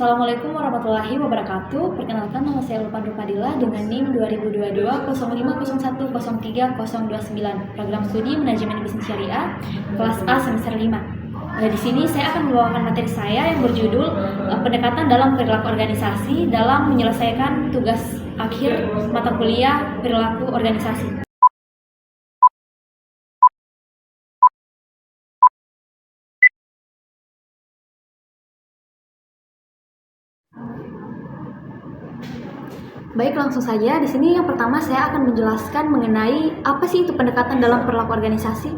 Assalamualaikum warahmatullahi wabarakatuh. Perkenalkan, nama saya Ulpan Rupadila dengan NIM 2022 Program Studi Manajemen Bisnis Syariah kelas A semester 5. Di sini saya akan membawakan materi saya yang berjudul pendekatan dalam perilaku organisasi dalam menyelesaikan tugas akhir mata kuliah perilaku organisasi. Baik, langsung saja. Di sini yang pertama saya akan menjelaskan mengenai apa sih itu pendekatan dalam perilaku organisasi.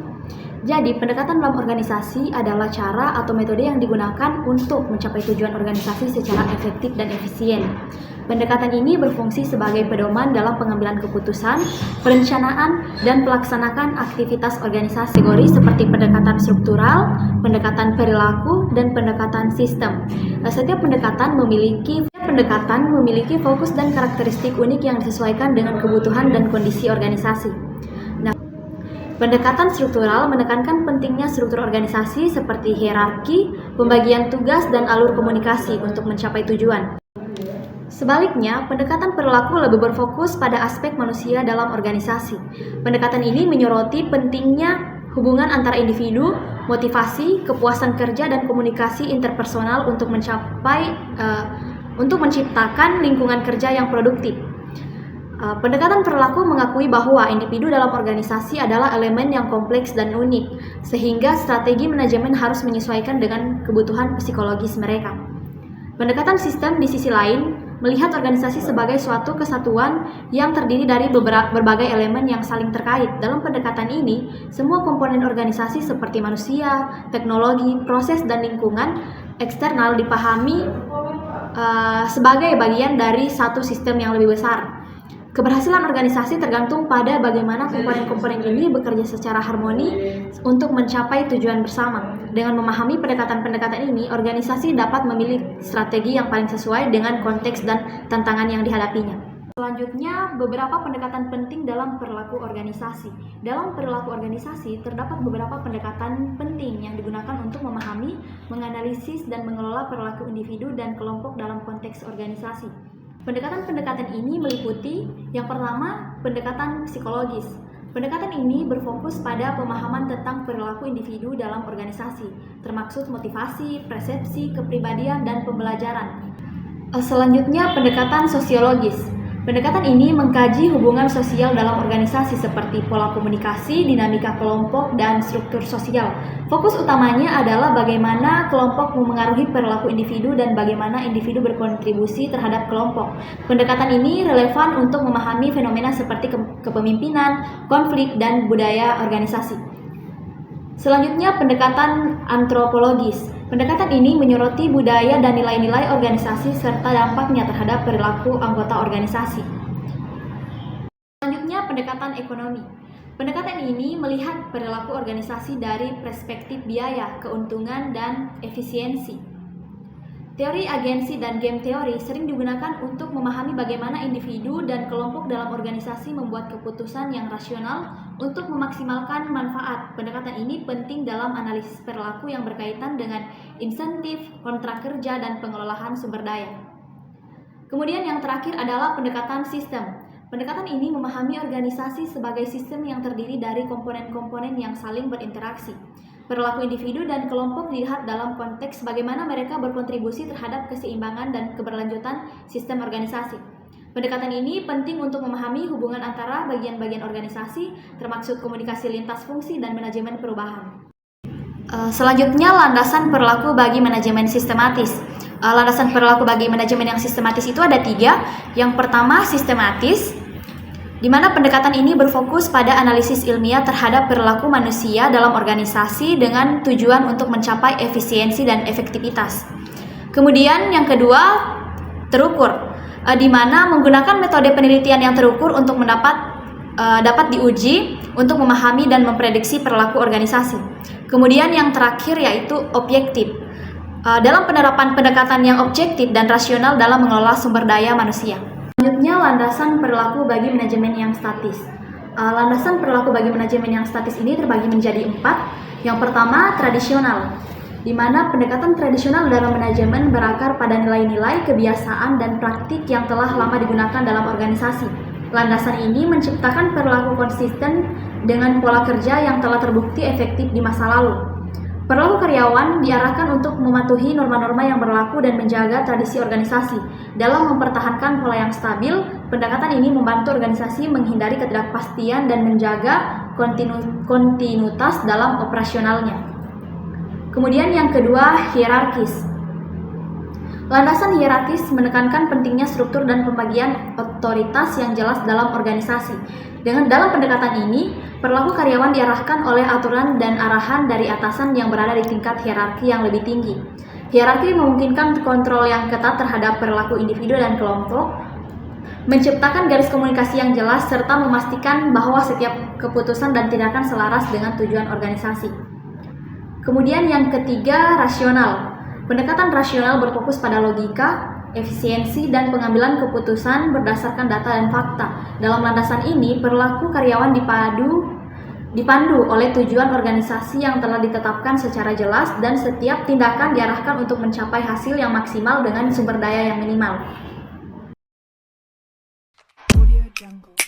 Jadi, pendekatan dalam organisasi adalah cara atau metode yang digunakan untuk mencapai tujuan organisasi secara efektif dan efisien. Pendekatan ini berfungsi sebagai pedoman dalam pengambilan keputusan, perencanaan, dan pelaksanaan aktivitas organisasi. Kategori seperti pendekatan struktural, pendekatan perilaku, dan pendekatan sistem. Setiap pendekatan memiliki fokus dan karakteristik unik yang disesuaikan dengan kebutuhan dan kondisi organisasi. Pendekatan struktural menekankan pentingnya struktur organisasi seperti hierarki, pembagian tugas, dan alur komunikasi untuk mencapai tujuan. Sebaliknya, pendekatan perilaku lebih berfokus pada aspek manusia dalam organisasi. Pendekatan ini menyoroti pentingnya hubungan antara individu, motivasi, kepuasan kerja, dan komunikasi interpersonal untuk menciptakan lingkungan kerja yang produktif. Pendekatan perilaku mengakui bahwa individu dalam organisasi adalah elemen yang kompleks dan unik, sehingga strategi manajemen harus menyesuaikan dengan kebutuhan psikologis mereka. Pendekatan sistem di sisi lain melihat organisasi sebagai suatu kesatuan yang terdiri dari berbagai elemen yang saling terkait. Dalam pendekatan ini, semua komponen organisasi seperti manusia, teknologi, proses, dan lingkungan eksternal dipahami sebagai bagian dari satu sistem yang lebih besar. Keberhasilan organisasi tergantung pada bagaimana komponen-komponen ini bekerja secara harmoni untuk mencapai tujuan bersama. Dengan memahami pendekatan-pendekatan ini, organisasi dapat memilih strategi yang paling sesuai dengan konteks dan tantangan yang dihadapinya. Selanjutnya, beberapa pendekatan penting dalam perilaku organisasi. Dalam perilaku organisasi, terdapat beberapa pendekatan penting yang digunakan untuk memahami, menganalisis, dan mengelola perilaku individu dan kelompok dalam konteks organisasi. Pendekatan-pendekatan ini meliputi yang pertama, pendekatan psikologis. Pendekatan ini berfokus pada pemahaman tentang perilaku individu dalam organisasi, termaksud motivasi, persepsi, kepribadian, dan pembelajaran. Selanjutnya, pendekatan sosiologis. Pendekatan ini mengkaji hubungan sosial dalam organisasi seperti pola komunikasi, dinamika kelompok, dan struktur sosial. Fokus utamanya adalah bagaimana kelompok memengaruhi perilaku individu dan bagaimana individu berkontribusi terhadap kelompok. Pendekatan ini relevan untuk memahami fenomena seperti kepemimpinan, konflik, dan budaya organisasi. Selanjutnya, pendekatan antropologis. Pendekatan ini menyoroti budaya dan nilai-nilai organisasi serta dampaknya terhadap perilaku anggota organisasi. Selanjutnya, pendekatan ekonomi. Pendekatan ini melihat perilaku organisasi dari perspektif biaya, keuntungan, dan efisiensi. Teori agensi dan game teori sering digunakan untuk memahami bagaimana individu dan kelompok dalam organisasi membuat keputusan yang rasional untuk memaksimalkan manfaat. Pendekatan ini penting dalam analisis perilaku yang berkaitan dengan insentif, kontrak kerja, dan pengelolaan sumber daya. Kemudian yang terakhir adalah pendekatan sistem. Pendekatan ini memahami organisasi sebagai sistem yang terdiri dari komponen-komponen yang saling berinteraksi. Perilaku individu dan kelompok dilihat dalam konteks bagaimana mereka berkontribusi terhadap keseimbangan dan keberlanjutan sistem organisasi. Pendekatan ini penting untuk memahami hubungan antara bagian-bagian organisasi, termaksud komunikasi lintas fungsi dan manajemen perubahan. Selanjutnya, landasan perilaku bagi manajemen sistematis. Landasan perilaku bagi manajemen yang sistematis itu ada 3. Yang pertama, sistematis, di mana pendekatan ini berfokus pada analisis ilmiah terhadap perilaku manusia dalam organisasi dengan tujuan untuk mencapai efisiensi dan efektivitas. Kemudian yang kedua, terukur, di mana menggunakan metode penelitian yang terukur untuk dapat diuji untuk memahami dan memprediksi perilaku organisasi. Kemudian yang terakhir yaitu objektif, dalam penerapan pendekatan yang objektif dan rasional dalam mengelola sumber daya manusia. Selanjutnya, landasan perilaku bagi manajemen yang statis. Landasan perilaku bagi manajemen yang statis ini terbagi menjadi 4. Yang pertama, tradisional. di mana pendekatan tradisional dalam manajemen berakar pada nilai-nilai, kebiasaan, dan praktik yang telah lama digunakan dalam organisasi. Landasan ini menciptakan perilaku konsisten dengan pola kerja yang telah terbukti efektif di masa lalu. Perilaku karyawan diarahkan untuk mematuhi norma-norma yang berlaku dan menjaga tradisi organisasi. Dalam mempertahankan pola yang stabil, pendekatan ini membantu organisasi menghindari ketidakpastian dan menjaga kontinuitas dalam operasionalnya. Kemudian yang kedua, hierarkis. Landasan hierarkis menekankan pentingnya struktur dan pembagian otoritas yang jelas dalam organisasi. Dalam pendekatan ini, perilaku karyawan diarahkan oleh aturan dan arahan dari atasan yang berada di tingkat hierarki yang lebih tinggi. Hierarki memungkinkan kontrol yang ketat terhadap perilaku individu dan kelompok, menciptakan garis komunikasi yang jelas, serta memastikan bahwa setiap keputusan dan tindakan selaras dengan tujuan organisasi. Kemudian yang ketiga, rasional. Pendekatan rasional berfokus pada logika, efisiensi, dan pengambilan keputusan berdasarkan data dan fakta. Dalam landasan ini, perilaku karyawan dipandu oleh tujuan organisasi yang telah ditetapkan secara jelas dan setiap tindakan diarahkan untuk mencapai hasil yang maksimal dengan sumber daya yang minimal. Audio Jungle.